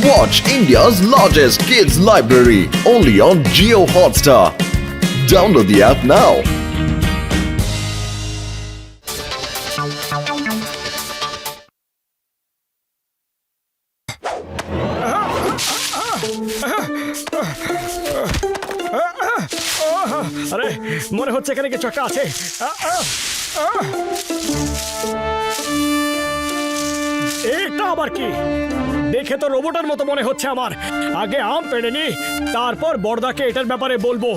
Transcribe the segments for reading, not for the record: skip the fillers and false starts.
Watch India's largest kids library only on Jio Hotstar. Download the app now. আরে মনে হচ্ছে এখানে কিছু একটা আছে। এটা আবার কি? দেখে তো রোবটের মতো মনে হচ্ছে আমার। আগে আম পেড়ে নি, তারপর বড়দাকে এটার ব্যাপারে বলবো।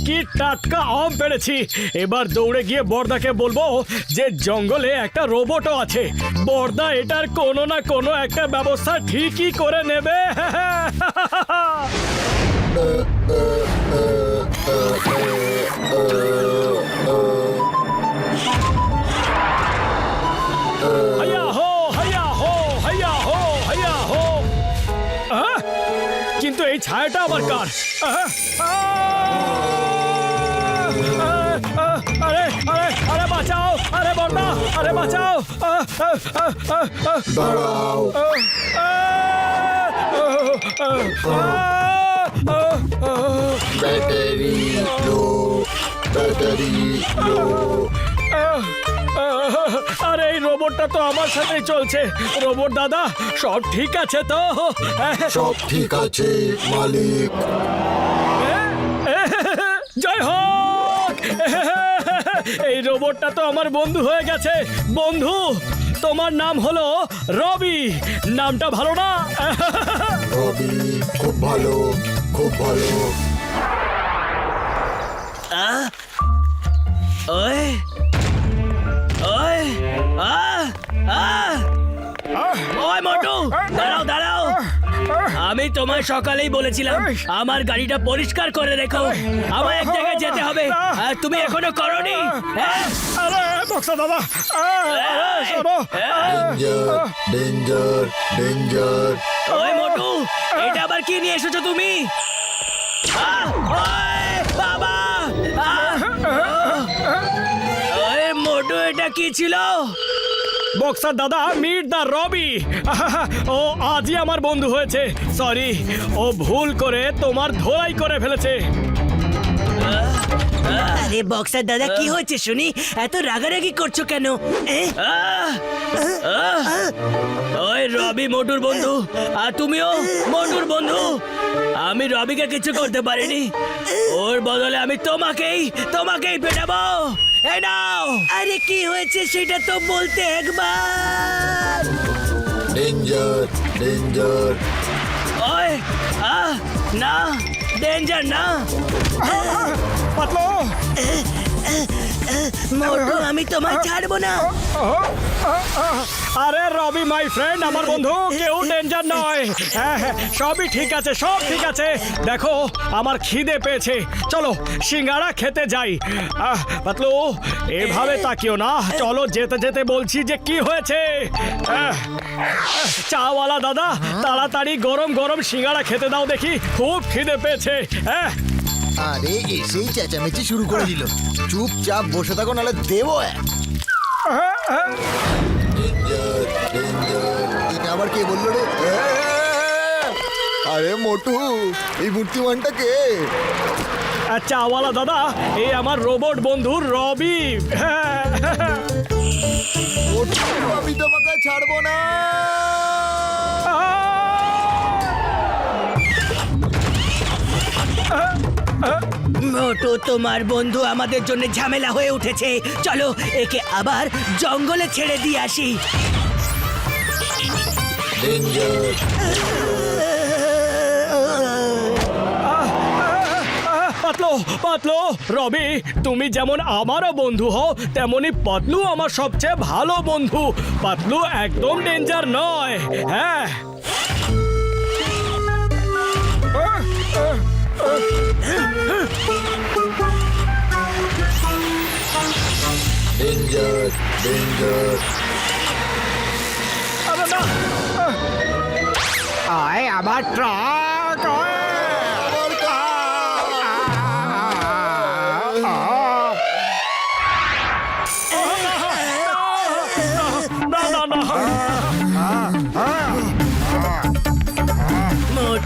কি টাটকা আম পেড়েছি। এবার দৌড়ে গিয়ে বড়দাকে বলবো যে জঙ্গলে একটা রোবটও আছে। বড়দা এটার কোনো না কোনো একটা ব্যবস্থা ঠিকই করে নেবে। হাইয়া হো হাইয়া হো হাইয়া হো হাইয়া হো। কিন্তু এই ছায়াটা আবার কার? আরে আরে আরে বাঁচাও, আরে বড়দা, আরে বাঁচাও। দাঁড়াও। ব্যাটারি লো, ব্যাটারি লো। আরে এই রোবটটা তো আমার সাথেই চলছে। রোবট দাদা, সব ঠিক আছে তো? সব ঠিক আছে মালিক। জয় হোক। এই রোবটটা তো আমার বন্ধু হয়ে গেছে। বন্ধু, তোমার নাম হলো রবি। নামটা ভালো না? রবি, খুব ভালো, খুব ভালো। ওই ওই ওই মোটু, দাঁড়াও দাঁড়াও। আমি তোমায় সকালেই বলেছিলাম আমার গাড়িটা পরিষ্কার করে রেখো। আমার এক জায়গায় যেতে হবে, আর তুমি এখনো করোনি। আরে বক্সা দাদা, শোনো। Danger, danger, danger. ওই মোটু, এটা আবার কি নিয়ে এসেছো তুমি? বাবা, ওই মোটু, এটা কি ছিল? বক্সার দাদা, মিট দা রবি। ও আজই আমার বন্ধু হয়েছে। সরি, ও ভুল করে তোমার ধোলাই করে ফেলেছে। আরে বক্সার দাদা, কি হয়েছে শুনি? এত রাগারাগি করছো কেন? ওই রবি মোটুর বন্ধু, আর তুমিও মোটুর বন্ধু। আমি রবিকে কিছু করতে পারিনি। ওর বদলে আমি তোমাকেই পেটাবো। এই নাও। আরে কি হয়েছে সেটা তো বলতে একবার। Danger, danger. ওই না, ডেঞ্জার না। পাতলো, মোটু, আমি তোমায় ছাড়বো না। আরে রবি মাই ফ্রেন্ড, আমার বন্ধু, কেউ ডেঞ্জার নয়। হ্যাঁ হ্যাঁ, সবই ঠিক আছে, সব ঠিক আছে। দেখো, আমার খিদে পেয়েছে, চলো সিঙ্গাড়া খেতে যাই। পাতলু, এভাবে তাকিও না। চলো, যেতে যেতে বলছি যে কি হয়েছে। চাওয়ালা দাদা, তাড়াতাড়ি গরম গরম সিঙ্গাড়া খেতে দাও দেখি, খুব খিদে পেয়েছে। হ্যাঁ, আরে এসেই চেঁচামেচি শুরু করে দিল। চুপচাপ বসে থাকো, নাহলে দেবো এক। Danger, danger. এটা আবার কে বললো রে? আরে মোটু, এই মূর্তিমানটা কে? চাওয়ালা দাদা, এই আমার রোবট বন্ধু রবি। মোটু, আমি তোমাকে ছাড়বো না। মোটু, তোমার বন্ধু আমাদের জন্য ঝামেলা হয়ে উঠেছে। চলো একে আবার জঙ্গলে ছেড়ে দিয়ে আসি। ডেঞ্জার। পাতলু, পাতলু, রবি, তুমি যেমন আমারও বন্ধু হও, তেমনি পাতলু আমার সবচেয়ে ভালো বন্ধু। পাতলু একদম ডেঞ্জার নয়। হ্যাঁ, ডেঞ্জার, ডেঞ্জার। আরে না, আয় আমার ট্রাক।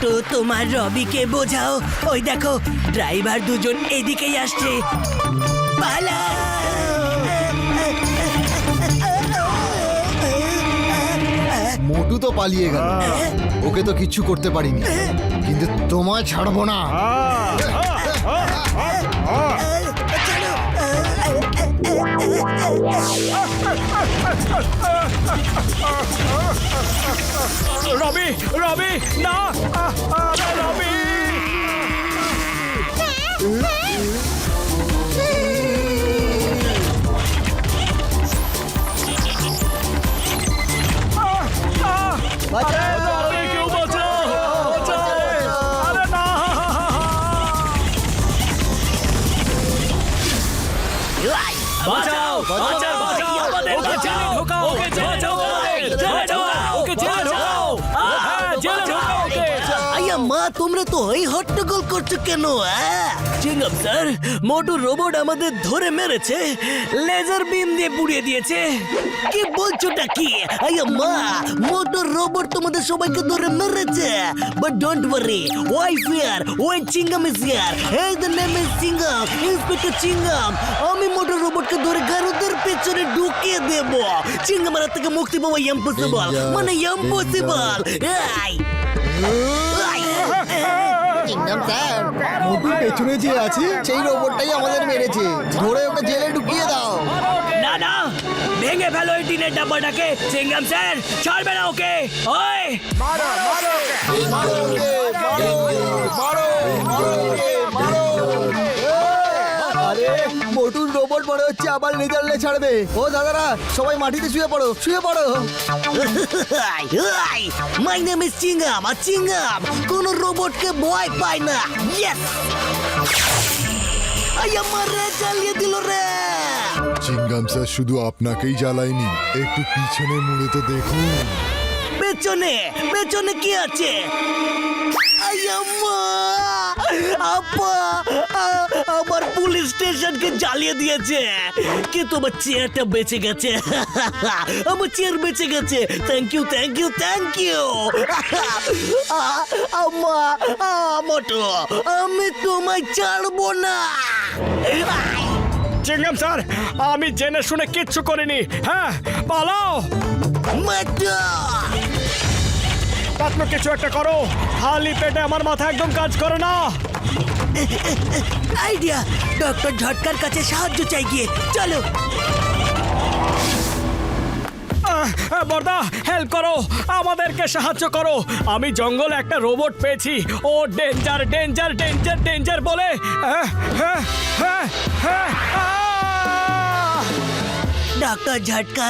মোটু তোমার রবিকে বোঝাও। ওই দেখো ড্রাইভার দুজন এদিকেই আসছে। পালা! মোটু তো পালিয়ে গেল, ওকে তো কিচ্ছু করতে পারিনি, কিন্তু তোমায় ছাড়বো না। রবি রবি না রবি আরে কেউ বাঁচাও, বাঁচাও। আরে না বাঁচাও বাঁচাও বাঁচাও ওকে জেলে ঢোকাও, ওকে জেলে ঢোকাও, ওকে জেলে ঢোকাও, হ্যাঁ জেলে ঢোকাও ওকে। আইয়া মা, তোমরা তো এই হট্টগোল করছো কেন? চিংগাম স্যার, মোটু রোবট আমাদের ধরে মেরেছে, লেজার বিম দিয়ে পুড়িয়ে দিয়েছে। কি বলছোটা কি? আইয়া মা, মোটু রোবট তোমাদের সবাইকে ধরে মেরেছে। But don't worry, why fear, when Chingum is here. এই the name is Chingum, inspector Chingum. আমি মোটু রোবটকে ধরে গারুদের পেছনে ঢুকিয়ে দেব। চিংগামের হাত থেকে মুক্তি পাওয়া ইম্পসিবল, মানে ইম্পসিবল। চিংগাম স্যার, মোটুর পেছনে যে আছে সেই রোবটটাই আমাদের মেরেছে, ধরে ওকে জেলে ঢুকিয়ে দাও। না না, ভেঙে ফেলো এই টিনের ডাব্বাটাকে। চিংগাম স্যার ছাড়বে না ওকে। ওই আরে মোটুর রোবট মনে হচ্ছে আবার রেজাল্টে ছাড়বে। ও দাদারা, সবাই মাটিতে শুয়ে পড়ো, শুয়ে পড়ো। মাই নেম ইজ চিংগাম, আর চিংগাম কোন রোবটকে ভয় পায় না। ইয়েস, আই আমার জ্বালিয়ে দিল রে। চিংগাম স্যার শুধু আপনাকেই জ্বালায়নি, একটু পিছনে মুড়ে তো দেখুন। পেছনে পেছনে কি আছে? আপা, আমার পুলিশ স্টেশনকে জ্বালিয়ে দিয়েছে, কিন্তু আমার চেয়ারটা বেঁচে গেছে। আমার চেয়ার বেঁচে গেছে। Thank you, thank you, thank you. আম্মা, মোটু, আমি তোমায় ছাড়বো না। চিংগাম স্যার, আমি জেনে শুনে কিচ্ছু করিনি। হ্যাঁ পালাও, মোটু, পাতলু কিছু একটা করো, খালি পেটে আমার মাথা একদম কাজ করে না। আইডিয়া, ডক্টর ঝটকার কাছে সাহায্য চাই গিয়ে। চলো বর্দা, হেল্প করো, আমাদেরকে সাহায্য করো। আমি জঙ্গলে একটা রোবট পেয়েছি, ও ডেঞ্জার ডেঞ্জার ডেঞ্জার ডেঞ্জার বলে। ডক্টর ঝটকা,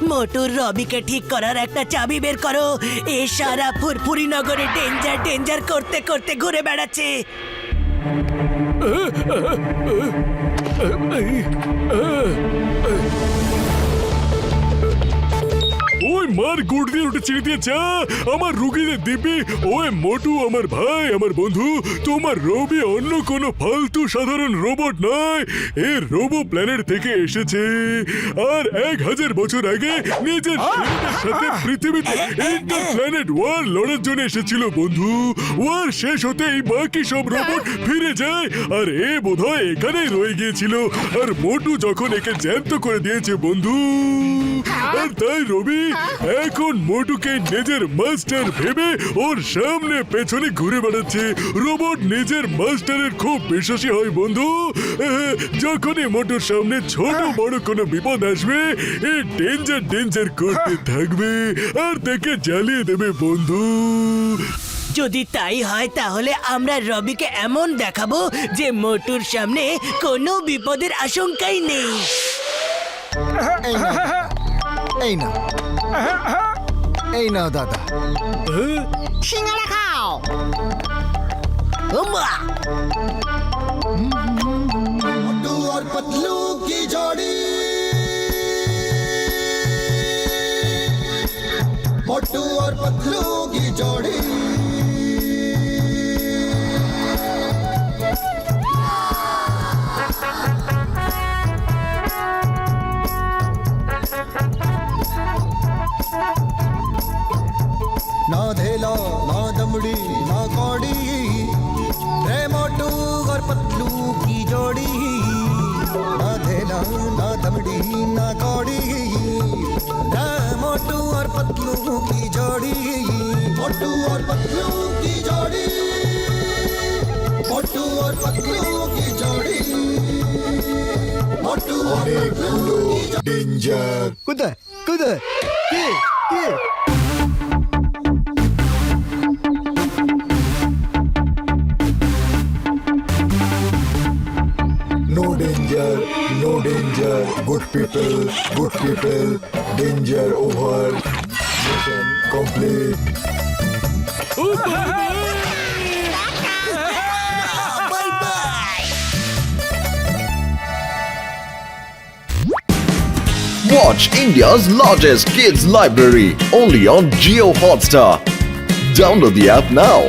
মোটুর রবিকে ঠিক করার একটা চাবি বের করো। এ সারা ফুরফুরি নগরে ডেঞ্জার ডেঞ্জার করতে করতে ঘুরে বেড়াচ্ছে। ওই মার গুড় দিয়ে উঠে চিনি দিয়ে চা আমার রুগীদের দিবি। ওই মোটু আমার ভাই, আমার বন্ধু। তোমার রবি অন্য কোনো ফালতু সাধারণ রোবট নয়, এ রোবো প্ল্যানেট থেকে এসেছে। আর 1000 বছর আগে নিজের ছেলেদের সাথে পৃথিবীতে ইন্টার প্ল্যানেট ওয়ার লড়ার জন্য এসেছিল বন্ধু। ওয়ার শেষ হতেই বাকি সব রোবট ফিরে যায়, আর এ বোধহয় এখানেই রয়ে গিয়েছিল। আর মোটু যখন একে জ্যান্ত করে দিয়েছে বন্ধু, আর তাই রবি এখন মোটুকে নিজের মাস্টার ভেবে ওর সামনে পেছনে ঘুরে বেড়াচ্ছে। রোবট নিজের মাস্টারের খুব বিশ্বাসী হয় বন্ধু। যখনই মোটুর সামনে ছোট বড় কোনো বিপদ আসবে, এ ডেঞ্জার ডেঞ্জার করতে থাকবে আর তাকে জ্বালিয়ে দেবে বন্ধু। যদি তাই হয় তাহলে আমরা রবিকে এমন দেখাবো যে মোটুর সামনে কোনো বিপদের আশঙ্কাই নেই। এই না, এই নাও দাদা। সিঙ্গারা খাও। ওমা, मोटू और पतलू की जोड़ी, मोटू और पतलू की जोड़ी। ना धेला ना दमड़ी ना पतलू की जोड़ी मोटू और पतलू की जोड़ी मोटू और पतलू की जोड़ी मोटू और অনেকগুলো ডেঞ্জার। কোথায় কোথায় কে কে no danger, no danger, good people, danger over, mission complete. Watch India's largest kids library only on Geo Hotstar. Download the app now.